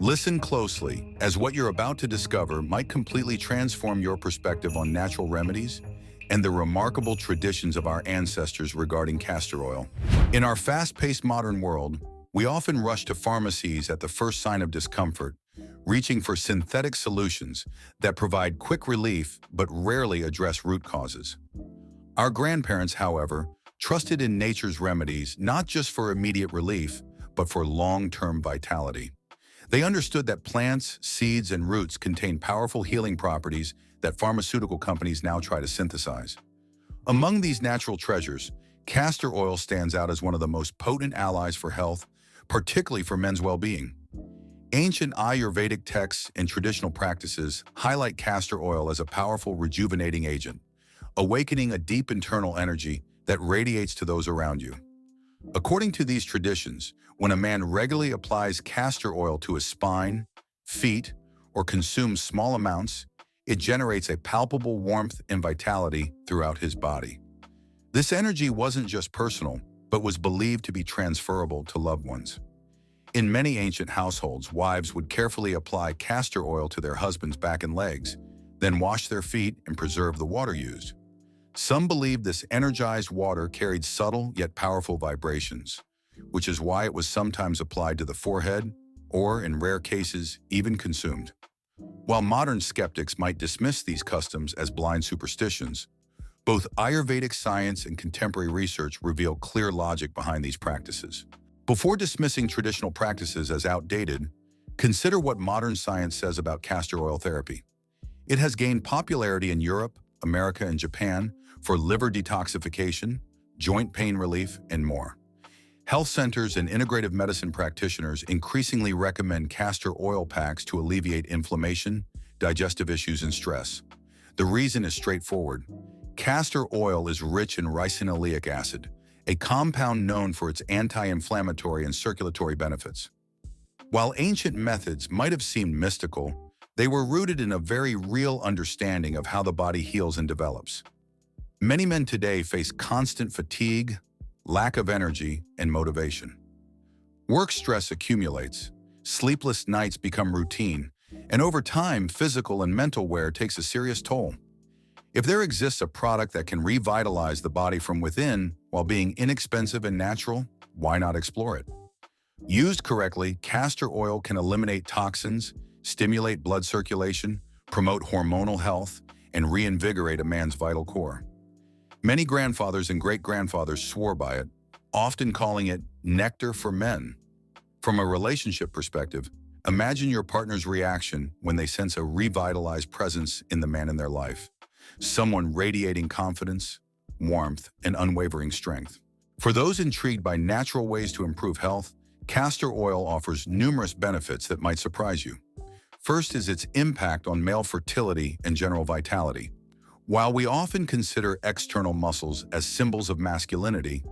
Listen closely, as what you're about to discover might completely transform your perspective on natural remedies and the remarkable traditions of our ancestors regarding castor oil. In our fast-paced modern world, we often rush to pharmacies at the first sign of discomfort, reaching for synthetic solutions that provide quick relief but rarely address root causes. Our grandparents, however, trusted in nature's remedies not just for immediate relief, but for long-term vitality. They understood that plants, seeds, and roots contain powerful healing properties that pharmaceutical companies now try to synthesize. Among these natural treasures, castor oil stands out as one of the most potent allies for health, particularly for men's well-being. Ancient Ayurvedic texts and traditional practices highlight castor oil as a powerful rejuvenating agent, awakening a deep internal energy that radiates to those around you. According to these traditions, when a man regularly applies castor oil to his spine, feet, or consumes small amounts, it generates a palpable warmth and vitality throughout his body. This energy wasn't just personal, but was believed to be transferable to loved ones. In many ancient households, wives would carefully apply castor oil to their husband's back and legs, then wash their feet and preserve the water used. Some believed this energized water carried subtle yet powerful vibrations, which is why it was sometimes applied to the forehead or, in rare cases, even consumed. While modern skeptics might dismiss these customs as blind superstitions, both Ayurvedic science and contemporary research reveal clear logic behind these practices. Before dismissing traditional practices as outdated, consider what modern science says about castor oil therapy. It has gained popularity in Europe, America, and Japan for liver detoxification, joint pain relief, and more. Health centers and integrative medicine practitioners increasingly recommend castor oil packs to alleviate inflammation, digestive issues, and stress. The reason is straightforward. Castor oil is rich in ricinoleic acid, a compound known for its anti-inflammatory and circulatory benefits. While ancient methods might have seemed mystical, they were rooted in a very real understanding of how the body heals and develops. Many men today face constant fatigue, lack of energy, and motivation. Work stress accumulates, sleepless nights become routine, and over time, physical and mental wear takes a serious toll. If there exists a product that can revitalize the body from within while being inexpensive and natural, why not explore it? Used correctly, castor oil can eliminate toxins, stimulate blood circulation, promote hormonal health, and reinvigorate a man's vital core. Many grandfathers and great-grandfathers swore by it, often calling it nectar for men. From a relationship perspective, imagine your partner's reaction when they sense a revitalized presence in the man in their life. Someone radiating confidence, warmth, and unwavering strength. For those intrigued by natural ways to improve health, castor oil offers numerous benefits that might surprise you. First is its impact on male fertility and general vitality. While we often consider external muscles as symbols of masculinity,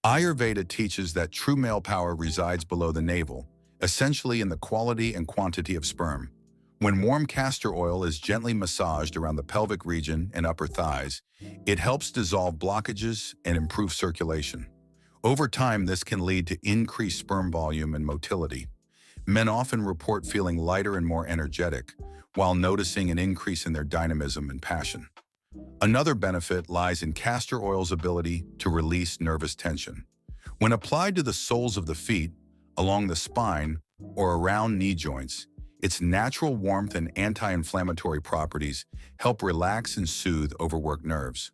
Ayurveda teaches that true male power resides below the navel, essentially in the quality and quantity of sperm. When warm castor oil is gently massaged around the pelvic region and upper thighs, it helps dissolve blockages and improve circulation. Over time, this can lead to increased sperm volume and motility. Men often report feeling lighter and more energetic, while noticing an increase in their dynamism and passion. Another benefit lies in castor oil's ability to release nervous tension. When applied to the soles of the feet, along the spine, or around knee joints, its natural warmth and anti-inflammatory properties help relax and soothe overworked nerves.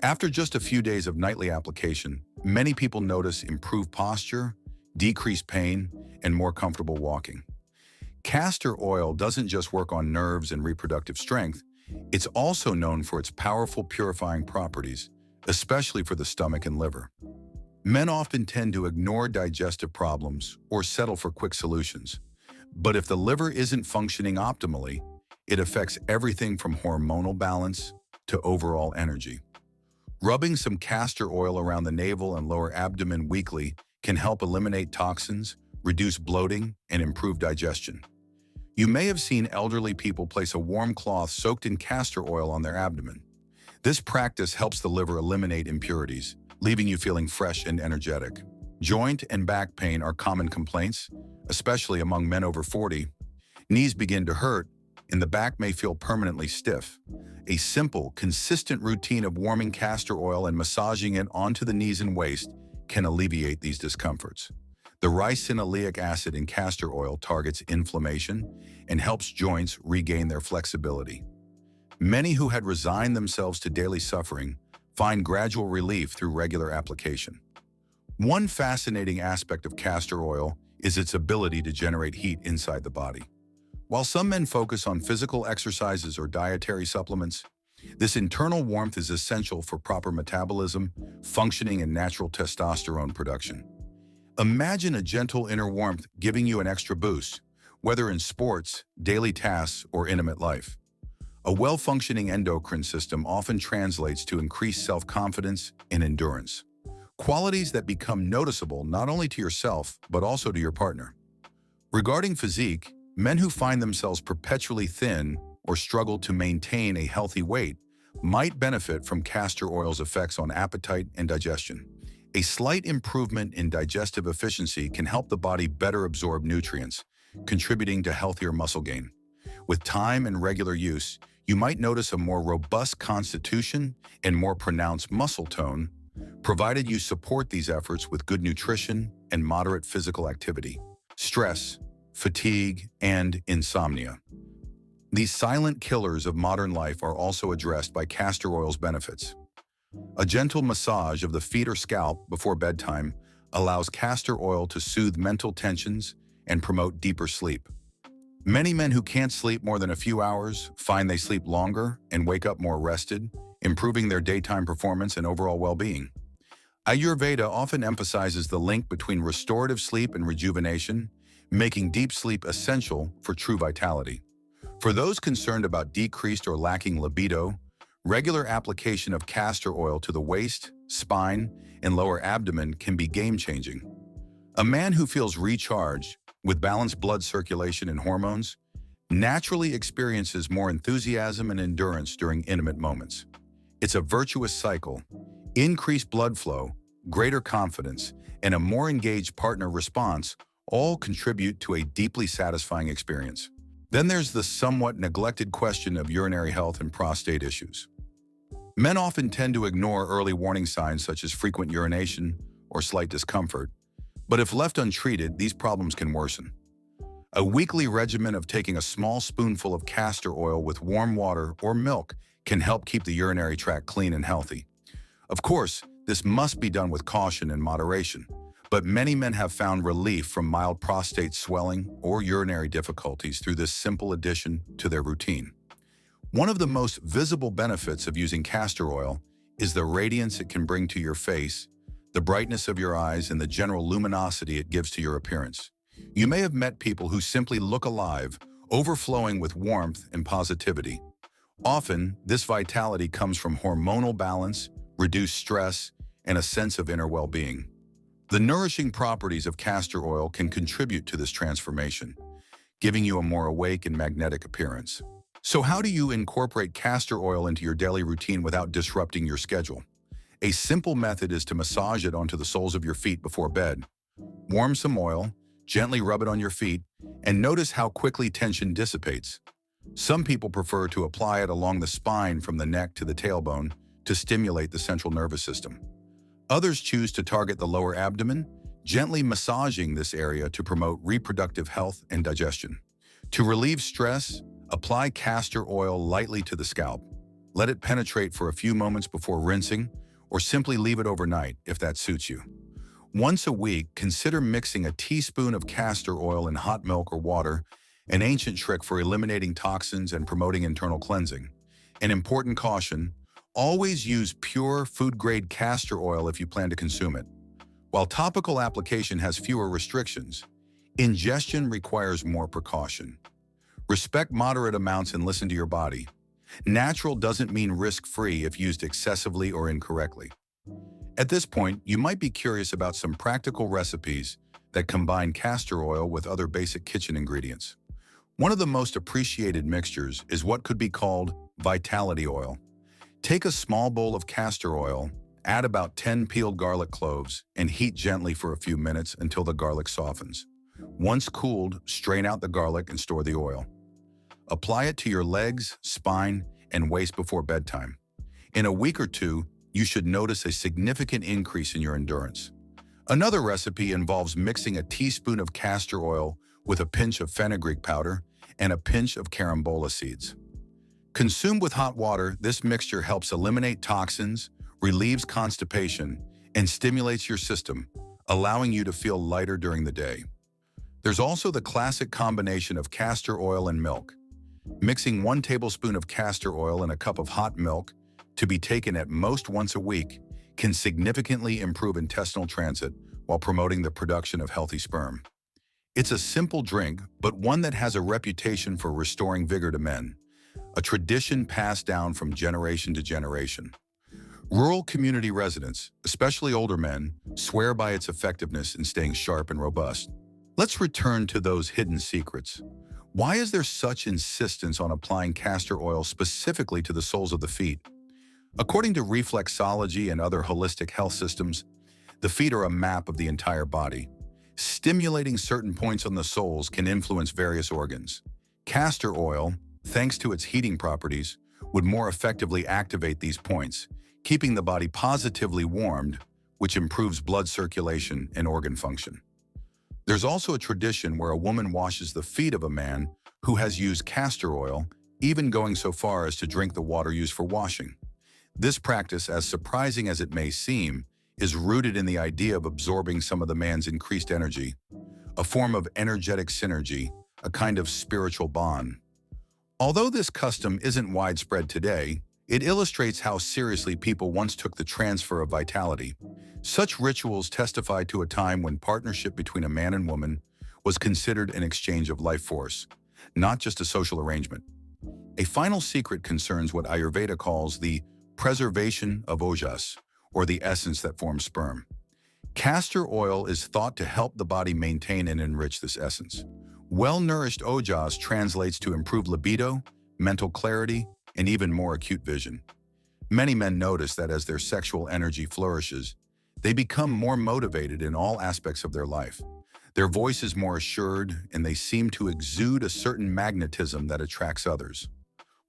After just a few days of nightly application, many people notice improved posture, decreased pain, and more comfortable walking. Castor oil doesn't just work on nerves and reproductive strength, it's also known for its powerful purifying properties, especially for the stomach and liver. Men often tend to ignore digestive problems or settle for quick solutions. But if the liver isn't functioning optimally, it affects everything from hormonal balance to overall energy. Rubbing some castor oil around the navel and lower abdomen weekly can help eliminate toxins, reduce bloating, and improve digestion. You may have seen elderly people place a warm cloth soaked in castor oil on their abdomen. This practice helps the liver eliminate impurities, leaving you feeling fresh and energetic. Joint and back pain are common complaints, especially among men over 40. Knees begin to hurt, and the back may feel permanently stiff. A simple, consistent routine of warming castor oil and massaging it onto the knees and waist can alleviate these discomforts. The ricinoleic acid in castor oil targets inflammation and helps joints regain their flexibility. Many who had resigned themselves to daily suffering find gradual relief through regular application. One fascinating aspect of castor oil is its ability to generate heat inside the body. While some men focus on physical exercises or dietary supplements, this internal warmth is essential for proper metabolism, functioning, and natural testosterone production. Imagine a gentle inner warmth giving you an extra boost, whether in sports, daily tasks, or intimate life. A well-functioning endocrine system often translates to increased self-confidence and endurance, qualities that become noticeable not only to yourself, but also to your partner. Regarding physique, men who find themselves perpetually thin or struggle to maintain a healthy weight might benefit from castor oil's effects on appetite and digestion. A slight improvement in digestive efficiency can help the body better absorb nutrients, contributing to healthier muscle gain. With time and regular use, you might notice a more robust constitution and more pronounced muscle tone, provided you support these efforts with good nutrition and moderate physical activity. Stress, fatigue, and insomnia. These silent killers of modern life are also addressed by castor oil's benefits. A gentle massage of the feet or scalp before bedtime allows castor oil to soothe mental tensions and promote deeper sleep. Many men who can't sleep more than a few hours find they sleep longer and wake up more rested, improving their daytime performance and overall well-being. Ayurveda often emphasizes the link between restorative sleep and rejuvenation, making deep sleep essential for true vitality. For those concerned about decreased or lacking libido, regular application of castor oil to the waist, spine, and lower abdomen can be game-changing. A man who feels recharged, with balanced blood circulation and hormones, naturally experiences more enthusiasm and endurance during intimate moments. It's a virtuous cycle. Increased blood flow, greater confidence, and a more engaged partner response all contribute to a deeply satisfying experience. Then there's the somewhat neglected question of urinary health and prostate issues. Men often tend to ignore early warning signs such as frequent urination or slight discomfort, but if left untreated, these problems can worsen. A weekly regimen of taking a small spoonful of castor oil with warm water or milk can help keep the urinary tract clean and healthy. Of course, this must be done with caution and moderation, but many men have found relief from mild prostate swelling or urinary difficulties through this simple addition to their routine. One of the most visible benefits of using castor oil is the radiance it can bring to your face, the brightness of your eyes, and the general luminosity it gives to your appearance. You may have met people who simply look alive, overflowing with warmth and positivity. Often, this vitality comes from hormonal balance, reduced stress, and a sense of inner well-being. The nourishing properties of castor oil can contribute to this transformation, giving you a more awake and magnetic appearance. So how do you incorporate castor oil into your daily routine without disrupting your schedule? A simple method is to massage it onto the soles of your feet before bed. Warm some oil, gently rub it on your feet, and notice how quickly tension dissipates. Some people prefer to apply it along the spine from the neck to the tailbone to stimulate the central nervous system. Others choose to target the lower abdomen, gently massaging this area to promote reproductive health and digestion. To relieve stress, apply castor oil lightly to the scalp. Let it penetrate for a few moments before rinsing, or simply leave it overnight if that suits you. Once a week, consider mixing a teaspoon of castor oil in hot milk or water, an ancient trick for eliminating toxins and promoting internal cleansing. An important caution: always use pure food-grade castor oil if you plan to consume it. While topical application has fewer restrictions, ingestion requires more precaution. Respect moderate amounts and listen to your body. Natural doesn't mean risk-free if used excessively or incorrectly. At this point, you might be curious about some practical recipes that combine castor oil with other basic kitchen ingredients. One of the most appreciated mixtures is what could be called vitality oil. Take a small bowl of castor oil, Add about 10 peeled garlic cloves and heat gently for a few minutes until the garlic softens. Once cooled, strain out the garlic and store the oil. Apply it to your legs, spine, and waist before bedtime. In a week or two, you should notice a significant increase in your endurance. Another recipe involves mixing a teaspoon of castor oil with a pinch of fenugreek powder and a pinch of carambola seeds. Consumed with hot water, this mixture helps eliminate toxins, relieves constipation, and stimulates your system, allowing you to feel lighter during the day. There's also the classic combination of castor oil and milk. Mixing 1 tablespoon of castor oil in a cup of hot milk, to be taken at most once a week, can significantly improve intestinal transit while promoting the production of healthy sperm. It's a simple drink, but one that has a reputation for restoring vigor to men, a tradition passed down from generation to generation. Rural community residents, especially older men, swear by its effectiveness in staying sharp and robust. Let's return to those hidden secrets. Why is there such insistence on applying castor oil specifically to the soles of the feet? According to reflexology and other holistic health systems, the feet are a map of the entire body. Stimulating certain points on the soles can influence various organs. Castor oil, thanks to its heating properties, would more effectively activate these points, keeping the body positively warmed, which improves blood circulation and organ function. There's also a tradition where a woman washes the feet of a man who has used castor oil, even going so far as to drink the water used for washing. This practice, as surprising as it may seem, is rooted in the idea of absorbing some of the man's increased energy, a form of energetic synergy, a kind of spiritual bond. Although this custom isn't widespread today, it illustrates how seriously people once took the transfer of vitality. Such rituals testify to a time when partnership between a man and woman was considered an exchange of life force, not just a social arrangement. A final secret concerns what Ayurveda calls the preservation of ojas, or the essence that forms sperm. Castor oil is thought to help the body maintain and enrich this essence. Well-nourished ojas translates to improved libido, mental clarity, and even more acute vision. Many men notice that as their sexual energy flourishes, they become more motivated in all aspects of their life. Their voice is more assured, and they seem to exude a certain magnetism that attracts others.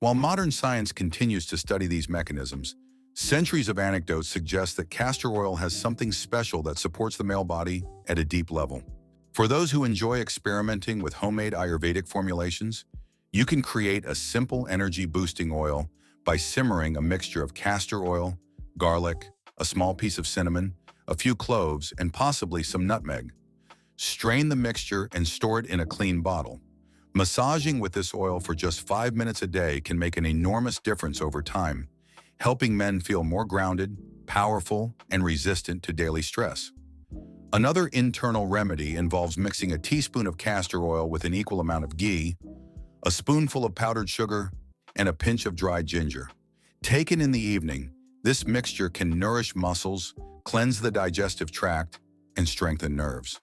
While modern science continues to study these mechanisms, centuries of anecdotes suggest that castor oil has something special that supports the male body at a deep level. For those who enjoy experimenting with homemade Ayurvedic formulations, you can create a simple energy-boosting oil by simmering a mixture of castor oil, garlic, a small piece of cinnamon, a few cloves, and possibly some nutmeg. Strain the mixture and store it in a clean bottle. Massaging with this oil for just 5 minutes a day can make an enormous difference over time, helping men feel more grounded, powerful, and resistant to daily stress. Another internal remedy involves mixing a teaspoon of castor oil with an equal amount of ghee, a spoonful of powdered sugar, and a pinch of dried ginger. Taken in the evening, this mixture can nourish muscles, cleanse the digestive tract, and strengthen nerves.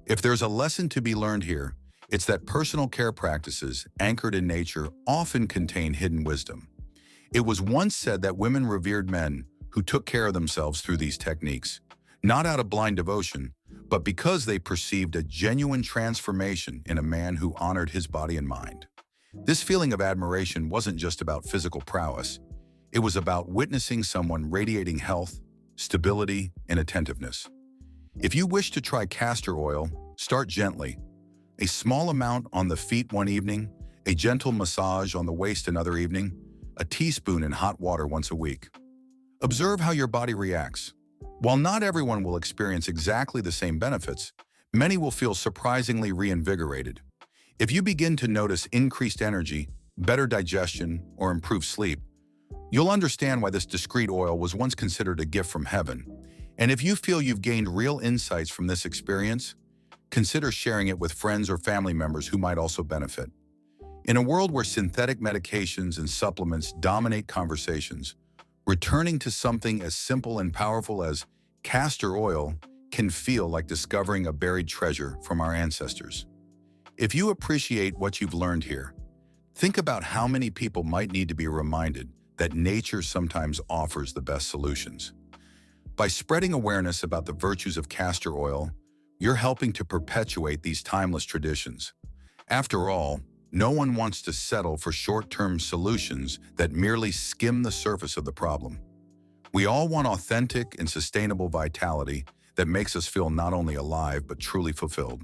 If there's a lesson to be learned here, it's that personal care practices, anchored in nature, often contain hidden wisdom. It was once said that women revered men who took care of themselves through these techniques, not out of blind devotion, but because they perceived a genuine transformation in a man who honored his body and mind. This feeling of admiration wasn't just about physical prowess. It was about witnessing someone radiating health, stability, and attentiveness. If you wish to try castor oil, start gently. A small amount on the feet one evening, a gentle massage on the waist another evening, a teaspoon in hot water once a week. Observe how your body reacts. While not everyone will experience exactly the same benefits, many will feel surprisingly reinvigorated. If you begin to notice increased energy, better digestion, or improved sleep, you'll understand why this discreet oil was once considered a gift from heaven. And if you feel you've gained real insights from this experience, consider sharing it with friends or family members who might also benefit. In a world where synthetic medications and supplements dominate conversations, returning to something as simple and powerful as castor oil can feel like discovering a buried treasure from our ancestors. If you appreciate what you've learned here, think about how many people might need to be reminded that nature sometimes offers the best solutions. By spreading awareness about the virtues of castor oil, you're helping to perpetuate these timeless traditions. After all, no one wants to settle for short-term solutions that merely skim the surface of the problem. We all want authentic and sustainable vitality that makes us feel not only alive but truly fulfilled.